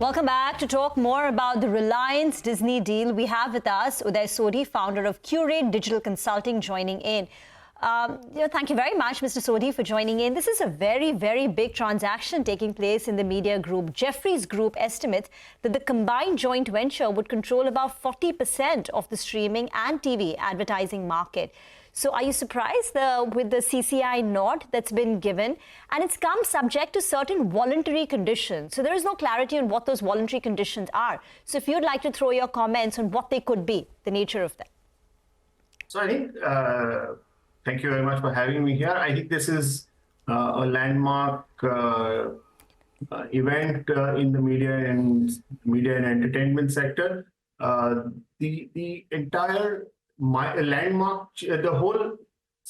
Welcome back. To talk more about the Reliance Disney deal, we have with us Uday Sodhi, founder of Kurate Digital Consulting, joining in. Thank you very much, Mr. Sodhi, for joining in. This is a very, very big transaction taking place in the media group. Jefferies Group estimates that the combined joint venture would control about 40% of the streaming and TV advertising market. So are you surprised with the CCI nod that's been given? And it's come subject to certain voluntary conditions. So there is no clarity on what those voluntary conditions are. So if you'd like to throw your comments on what they could be, the nature of them. So I think, thank you very much for having me here. I think this is a landmark event in the media and entertainment sector. The entire landmark, the whole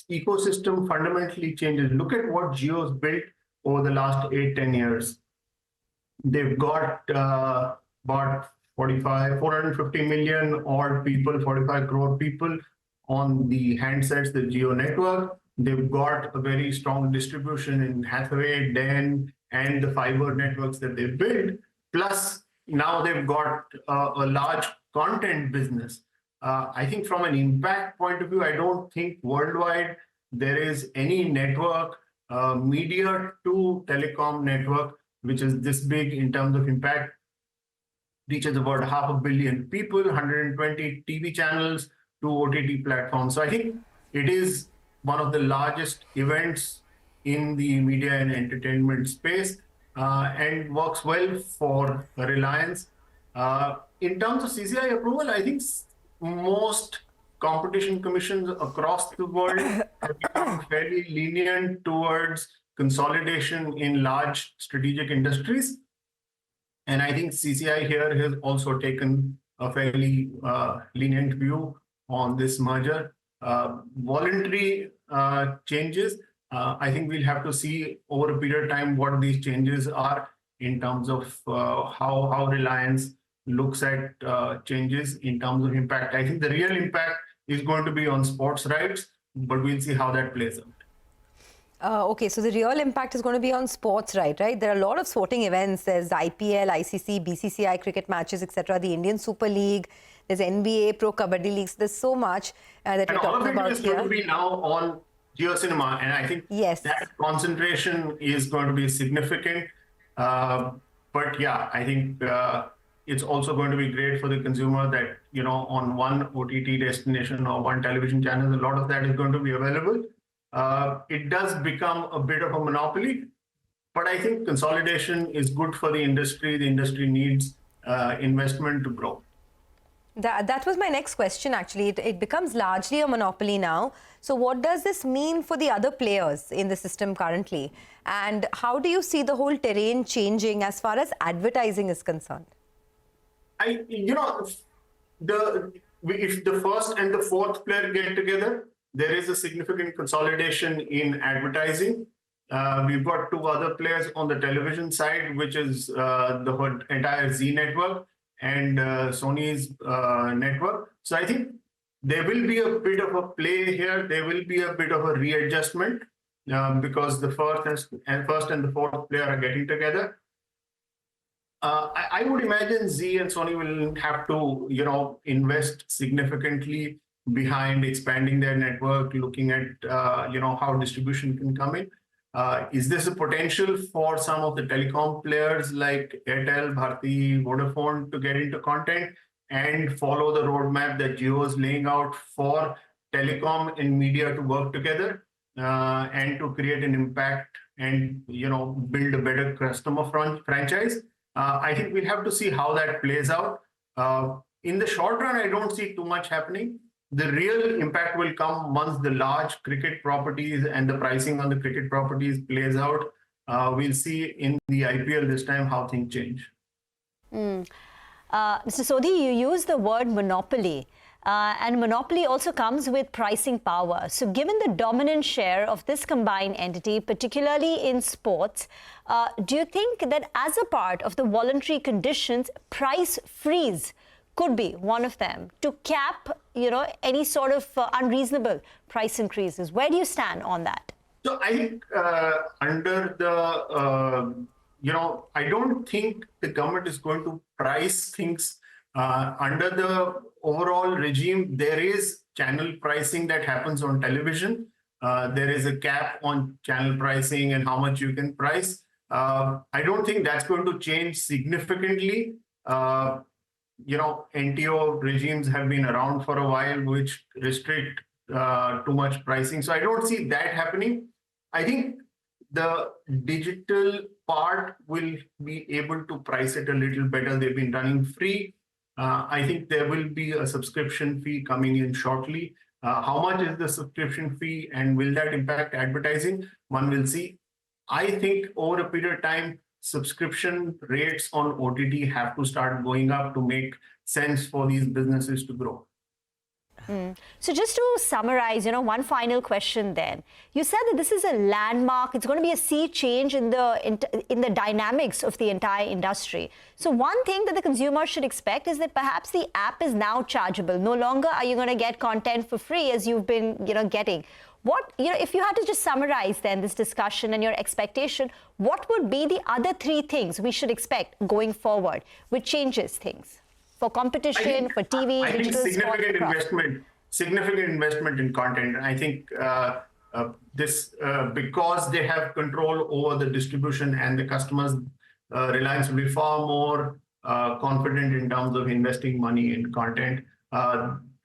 ecosystem fundamentally changes. Look at what Jio's built over the last 8-10 years. They've got about 450 million odd people, 45 crore people on the handsets, the Jio network. They've got a very strong distribution in Hathaway, Den, and the fiber networks that they've built. Plus, now they've got a large content business. I think from an impact point of view, I don't think worldwide there is any network, media to telecom network, which is this big in terms of impact, reaches about 500 million people, 120 TV channels, 2 OTT platforms. So I think it is one of the largest events in the media and entertainment space and works well for Reliance. In terms of CCI approval, I think most competition commissions across the world have become fairly lenient towards consolidation in large strategic industries. And I think CCI here has also taken a fairly lenient view on this merger. Voluntary changes, I think we'll have to see over a period of time what these changes are in terms of how Reliance looks at changes in terms of impact. I think the real impact is going to be on sports rights, but we'll see how that plays out. Okay, so the real impact is going to be on sports, right? There are a lot of sporting events. There's IPL, ICC, BCCI cricket matches, etc. The Indian Super League. There's NBA, Pro Kabaddi leagues. There's so much that we're talking about here. And all of it is going to be now on Jio Cinema, and I think that concentration is going to be significant. But yeah, I think it's also going to be great for the consumer that, on one OTT destination or one television channel, a lot of that is going to be available. It does become a bit of a monopoly, but I think consolidation is good for the industry. The industry needs investment to grow. That was my next question, actually. It becomes largely a monopoly now. So what does this mean for the other players in the system currently? And how do you see the whole terrain changing as far as advertising is concerned? If the first and the fourth player get together, there is a significant consolidation in advertising. We've got 2 other players on the television side, which is the entire Z network and Sony's network. So I think there will be a bit of a play here. There will be a bit of a readjustment because the first and the fourth player are getting together. I would imagine Z and Sony will have to, invest significantly behind expanding their network, looking at, how distribution can come in. Is this a potential for some of the telecom players like Airtel, Bharti, Vodafone to get into content and follow the roadmap that Jio is laying out for telecom and media to work together and to create an impact and, build a better customer franchise? I think we'll have to see how that plays out. In the short run, I don't see too much happening. The real impact will come once the large cricket properties and the pricing on the cricket properties plays out. We'll see in the IPL this time how things change. Mr. Sodhi, you use the word monopoly. And monopoly also comes with pricing power. So given the dominant share of this combined entity, particularly in sports, do you think that as a part of the voluntary conditions, price freeze could be one of them to cap, any sort of unreasonable price increases? Where do you stand on that? So I think under the I don't think the government is going to price things under the overall regime. There is channel pricing that happens on television. There is a cap on channel pricing and how much you can price. I don't think that's going to change significantly. NTO regimes have been around for a while, which restrict too much pricing. So I don't see that happening. I think the digital part will be able to price it a little better. They've been running free. I think there will be a subscription fee coming in shortly. How much is the subscription fee and will that impact advertising? One will see. I think over a period of time, subscription rates on OTT have to start going up to make sense for these businesses to grow. So just to summarize, one final question then. You said that this is a landmark. It's going to be a sea change in the dynamics of the entire industry. So one thing that the consumer should expect is that perhaps the app is now chargeable. No longer are you going to get content for free as you've been, getting. What, if you had to just summarize then this discussion and your expectation, what would be the other three things we should expect going forward, which changes things? For competition, for TV, digital, significant investment in content. I think this because they have control over the distribution and the customers, Reliance will be far more confident in terms of investing money in content.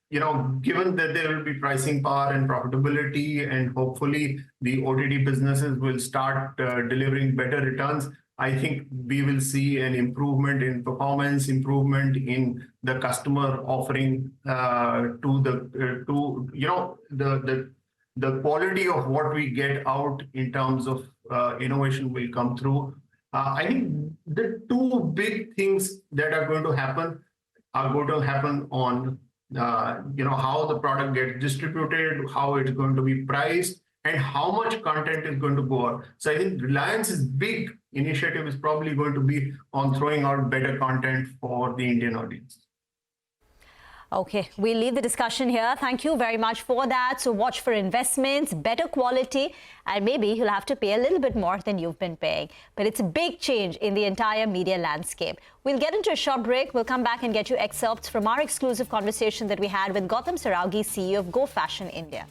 Given that there will be pricing power and profitability, and hopefully the OTT businesses will start delivering better returns, I think we will see an improvement in performance, improvement in the customer offering the quality of what we get out in terms of innovation will come through. I think the two big things that are going to happen on how the product gets distributed, how it's going to be priced, and how much content is going to go out. So I think Reliance's big initiative is probably going to be on throwing out better content for the Indian audience. Okay, we'll leave the discussion here. Thank you very much for that. So watch for investments, better quality, and maybe you'll have to pay a little bit more than you've been paying. But it's a big change in the entire media landscape. We'll get into a short break. We'll come back and get you excerpts from our exclusive conversation that we had with Gautam Saraogi, CEO of Go Fashion India.